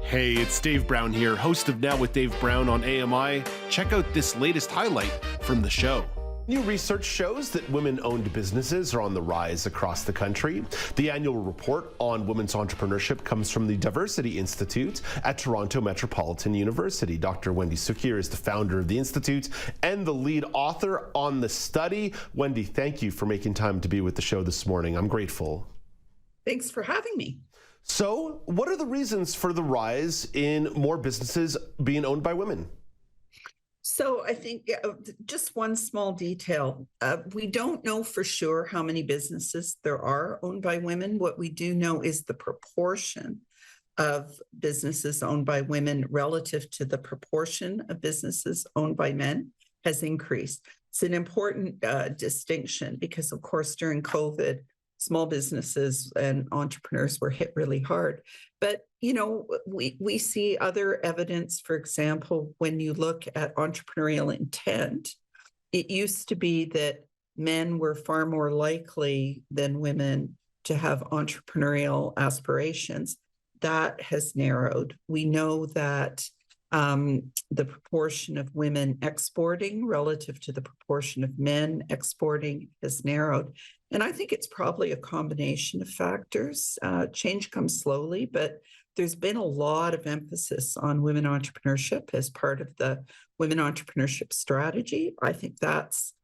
Hey, it's Dave Brown here, host of Now with Dave Brown on AMI. Check out this latest highlight from the show. New research shows that women-owned businesses are on the rise across the country. The annual report on women's entrepreneurship comes from the Diversity Institute at Toronto Metropolitan University. Dr. Wendy Cukier is the founder of the Institute and the lead author on the study. Wendy, thank you for making time to be with the show this morning. I'm grateful. Thanks for having me. So, what are the reasons for the rise in more businesses being owned by women? So I think just one small detail. We don't know for sure how many businesses there are owned by women. What we do know is the proportion of businesses owned by women relative to the proportion of businesses owned by men has increased. It's an important distinction because, of course, during COVID, small businesses and entrepreneurs were hit really hard. But, you know, we see other evidence. For example, when you look at entrepreneurial intent, it used to be that men were far more likely than women to have entrepreneurial aspirations. That has narrowed. We know that the proportion of women exporting relative to the proportion of men exporting has narrowed. And I think it's probably a combination of factors. Change comes slowly, but there's been a lot of emphasis on women entrepreneurship as part of the women entrepreneurship strategy. I think that's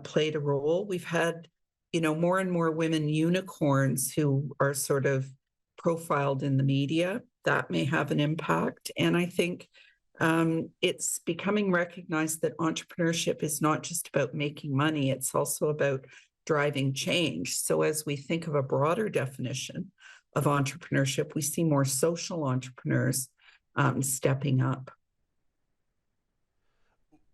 played a role. We've had, you know, more and more women unicorns who are sort of profiled in the media. That may have an impact. And I think it's becoming recognized that entrepreneurship is not just about making money, it's also about driving change. So as we think of a broader definition of entrepreneurship, we see more social entrepreneurs stepping up.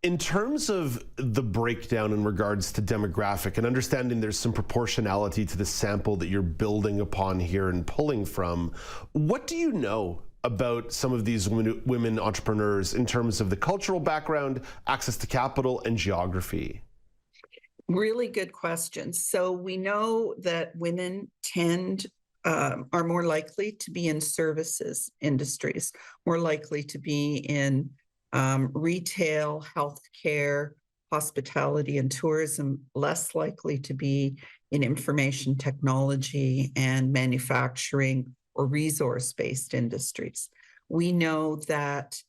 In terms of the breakdown in regards to demographic and understanding there's some proportionality to the sample that you're building upon here and pulling from, what do you know about some of these women entrepreneurs in terms of the cultural background, access to capital, and geography? Really good question. So we know that women are more likely to be in services industries, more likely to be in retail, healthcare, hospitality, and tourism, less likely to be in information technology and manufacturing or resource-based industries. We know that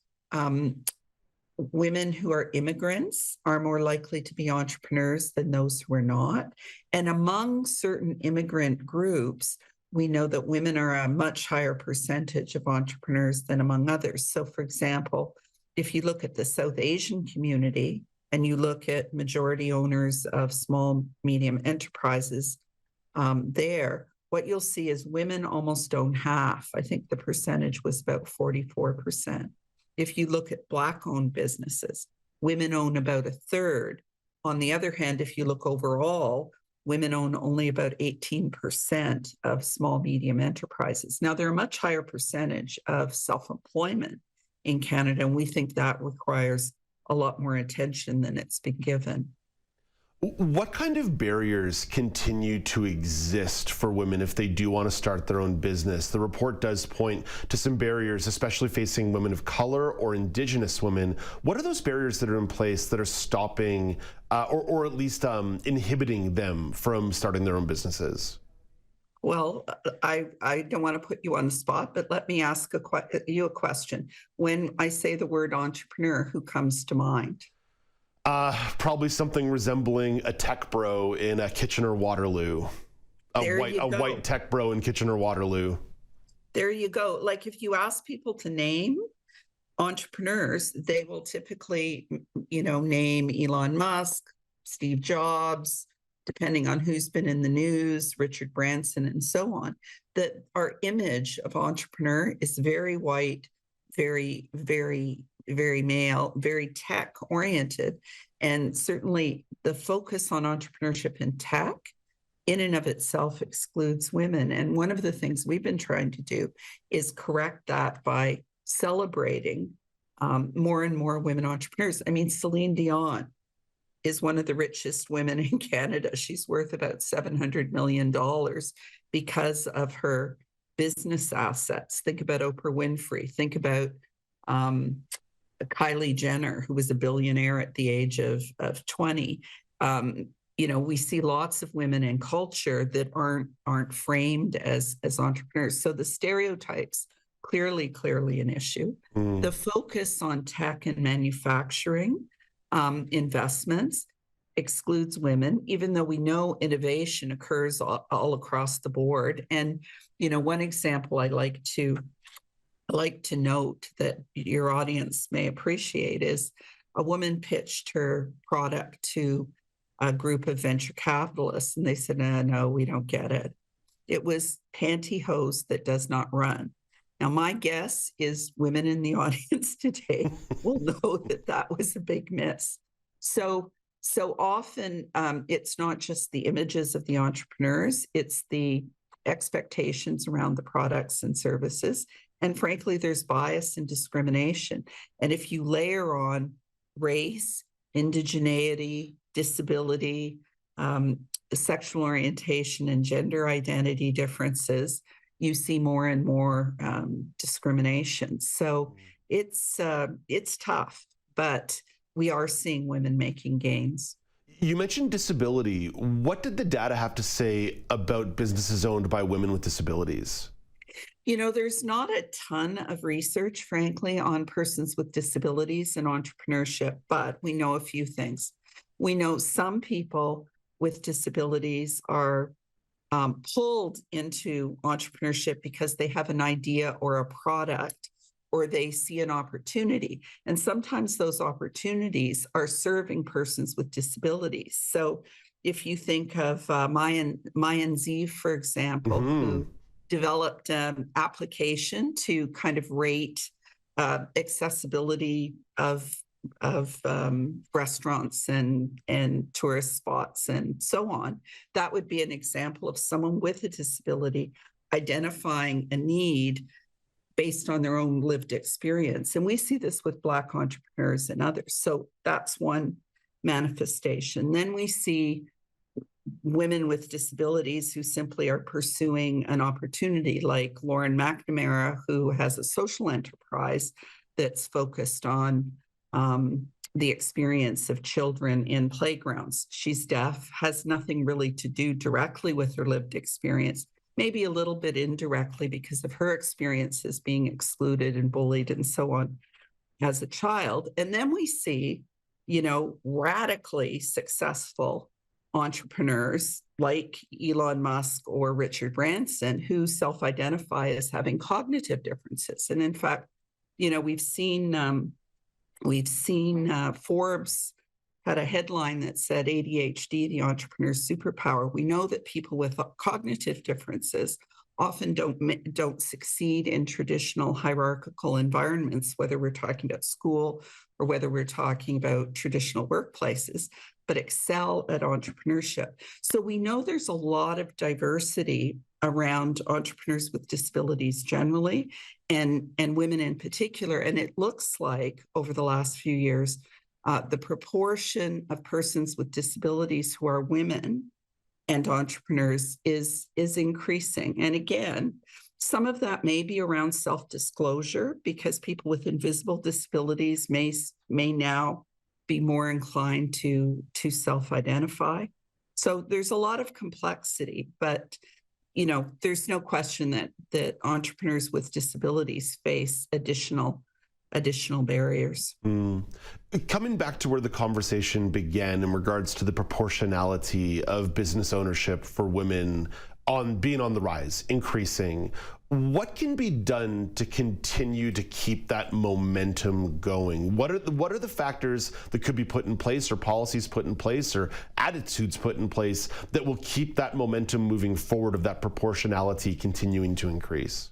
women who are immigrants are more likely to be entrepreneurs than those who are not. And among certain immigrant groups, we know that women are a much higher percentage of entrepreneurs than among others. So, for example, if you look at the South Asian community and you look at majority owners of small, medium enterprises there, what you'll see is women almost own half. I think the percentage was about 44%. If you look at Black-owned businesses, women own about a third. On the other hand, if you look overall, women own only about 18% of small, medium enterprises. Now, there are a much higher percentage of self-employment in Canada, and we think that requires a lot more attention than it's been given. What kind of barriers continue to exist for women if they do want to start their own business? The report does point to some barriers, especially facing women of color or Indigenous women. What are those barriers that are in place that are stopping or at least inhibiting them from starting their own businesses? Well, I don't want to put you on the spot, but let me ask you a question. When I say the word entrepreneur, who comes to mind? Probably something resembling a tech bro in Kitchener-Waterloo. A white tech bro in Kitchener-Waterloo. There you go. Like if you ask people to name entrepreneurs, they will typically, you know, name Elon Musk, Steve Jobs, depending on who's been in the news, Richard Branson, and so on. That our image of entrepreneur is very white, very male, very tech-oriented. And certainly the focus on entrepreneurship in tech in and of itself excludes women. And one of the things we've been trying to do is correct that by celebrating more and more women entrepreneurs. I mean, Celine Dion is one of the richest women in Canada. She's worth about $700 million because of her business assets. Think about Oprah Winfrey. Think about Kylie Jenner, who was a billionaire at the age of 20. We see lots of women in culture that aren't framed as entrepreneurs. So the stereotypes clearly an issue. The focus on tech and manufacturing investments excludes women, even though we know innovation occurs all across the board. And one example I like to note that your audience may appreciate is a woman pitched her product to a group of venture capitalists, and they said, no, we don't get it. It was pantyhose that does not run. Now, my guess is women in the audience today will know that was a big miss. So often it's not just the images of the entrepreneurs, it's the expectations around the products and services. And frankly, there's bias and discrimination. And if you layer on race, indigeneity, disability, sexual orientation, and gender identity differences, you see more and more discrimination. So it's tough, but we are seeing women making gains. You mentioned disability. What did the data have to say about businesses owned by women with disabilities? There's not a ton of research, frankly, on persons with disabilities and entrepreneurship, but we know a few things. We know some people with disabilities are pulled into entrepreneurship because they have an idea or a product, or they see an opportunity. And sometimes those opportunities are serving persons with disabilities. So if you think of Mayan Ziv, for example, who developed an application to kind of rate accessibility of restaurants and tourist spots and so on, that would be an example of someone with a disability identifying a need based on their own lived experience. And we see this with Black entrepreneurs and others. So that's one manifestation. Then we see women with disabilities who simply are pursuing an opportunity, like Lauren McNamara, who has a social enterprise that's focused on the experience of children in playgrounds. She's deaf, has nothing really to do directly with her lived experience, maybe a little bit indirectly because of her experiences being excluded and bullied and so on as a child. And then we see, radically successful entrepreneurs like Elon Musk or Richard Branson who self-identify as having cognitive differences. And in fact, we've seen Forbes had a headline that said ADHD, the entrepreneur's superpower. We know that people with cognitive differences often don't succeed in traditional hierarchical environments, whether we're talking about school or whether we're talking about traditional workplaces, but excel at entrepreneurship. So we know there's a lot of diversity around entrepreneurs with disabilities generally, and women in particular. And it looks like over the last few years, the proportion of persons with disabilities who are women and entrepreneurs is increasing. And again, some of that may be around self-disclosure because people with invisible disabilities may now be more inclined to self-identify. So there's a lot of complexity, but there's no question that entrepreneurs with disabilities face additional barriers. Coming back to where the conversation began in regards to the proportionality of business ownership for women being on the rise, increasing, what can be done to continue to keep that momentum going? What are the factors that could be put in place, or policies put in place, or attitudes put in place that will keep that momentum moving forward, of that proportionality continuing to increase?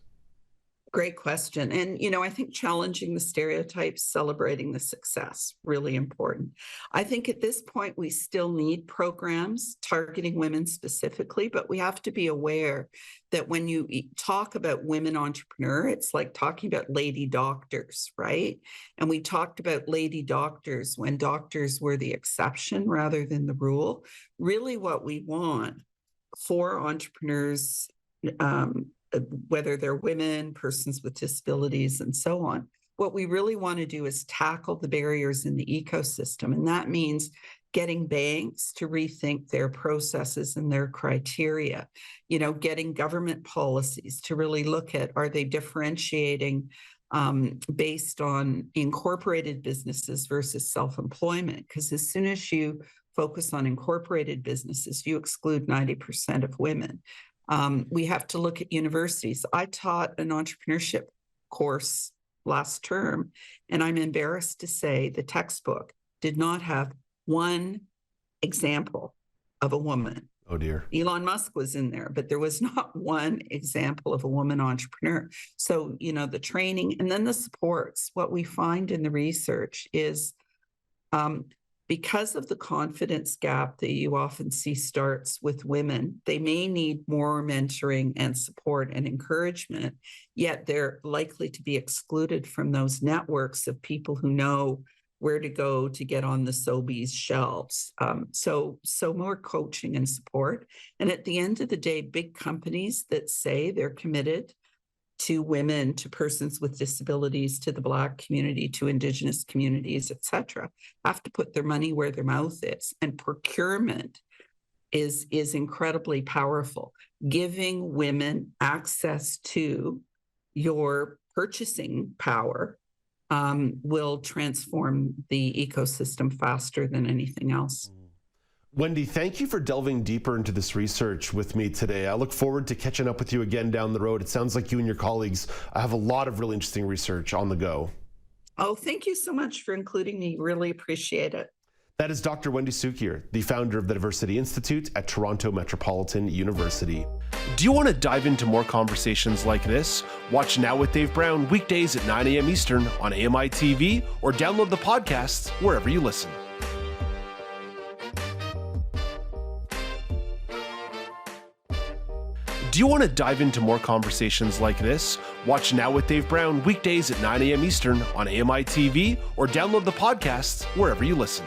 Great question. And, I think challenging the stereotypes, celebrating the success, really important. I think at this point, we still need programs targeting women specifically, but we have to be aware that when you talk about women entrepreneur, it's like talking about lady doctors, right? And we talked about lady doctors when doctors were the exception rather than the rule. Really what we want for entrepreneurs whether they're women, persons with disabilities, and so on. What we really want to do is tackle the barriers in the ecosystem. And that means getting banks to rethink their processes and their criteria, getting government policies to really look at, are they differentiating based on incorporated businesses versus self-employment? Because as soon as you focus on incorporated businesses, you exclude 90% of women. We have to look at universities. I taught an entrepreneurship course last term, and I'm embarrassed to say the textbook did not have one example of a woman. Oh dear. Elon Musk was in there, but there was not one example of a woman entrepreneur. So, the training and then the supports, what we find in the research is because of the confidence gap that you often see starts with women, they may need more mentoring and support and encouragement, yet they're likely to be excluded from those networks of people who know where to go to get on the Sobeys shelves. So more coaching and support. And at the end of the day, big companies that say they're committed to women, to persons with disabilities, to the Black community, to Indigenous communities, et cetera, have to put their money where their mouth is. And procurement is incredibly powerful. Giving women access to your purchasing power will transform the ecosystem faster than anything else. Wendy, thank you for delving deeper into this research with me today. I look forward to catching up with you again down the road. It sounds like you and your colleagues have a lot of really interesting research on the go. Oh, thank you so much for including me. Really appreciate it. That is Dr. Wendy Cukier, the founder of the Diversity Institute at Toronto Metropolitan University. Do you want to dive into more conversations like this? Watch Now with Dave Brown weekdays at 9 a.m. Eastern on AMI-TV or download the podcasts wherever you listen. Do you want to dive into more conversations like this? Watch Now with Dave Brown weekdays at 9 a.m. Eastern on AMI-TV or download the podcasts wherever you listen.